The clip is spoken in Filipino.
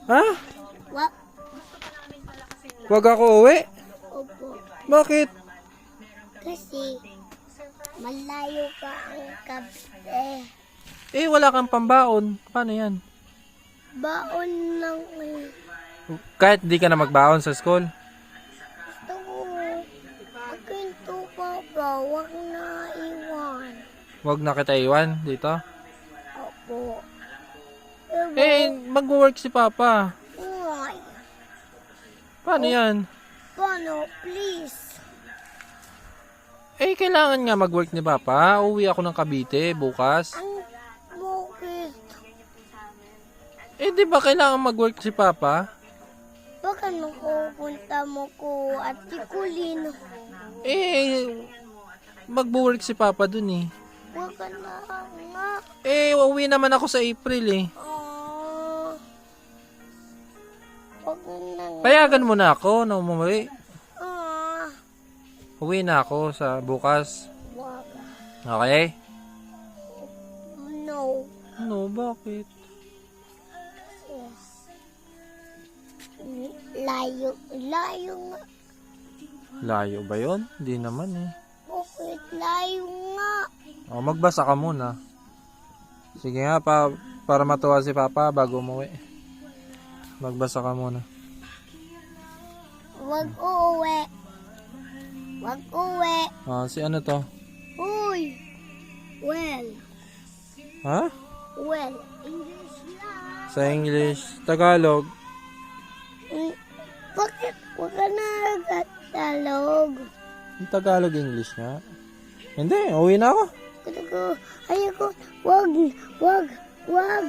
Ha? Wag. Wag ako uwi? Opo. Bakit? Kasi malayo ka ang kape. Eh, wala kang pambaon. Paano yan? Baon lang eh. Kahit di ka na magbaon sa school? Gusto ko. Akinto pa ba? Huwag na iwan. Wag na kita iwan dito? Opo. Eh, mag-work si Papa. Uy. Paano yan? Paano? Please. Eh, kailangan nga mag-work ni Papa. Uwi ako ng Cavite bukas. Ang bukit. Eh, di ba kailangan mag-work si Papa? Baka nakupunta mo ko at Kulino. Eh, mag-work si Papa dun eh. Huwag ka na nga. Eh, uwi naman ako sa April eh. Huwag na nga. Payagan mo na ako na umuwi. Ah, Uwi na ako sa bukas. wag. Okay? No. Ano, bakit? Yes. Layo. Layo nga. Layo ba yun? Hindi naman eh. Bakit layo nga? O, magbasa ka muna. Sige nga, para matuwa si Papa bago umuwi. Magbasa ka muna. Wag uuwi. Wag uwi. Si ano to? Uy. Well. Ha? Well. English lang. Sa English, Tagalog. Bakit wag ka na nagtatalog? Yung Tagalog English nga. Hindi, uwi na ako. Ayoko. Wag. Wag. Wag.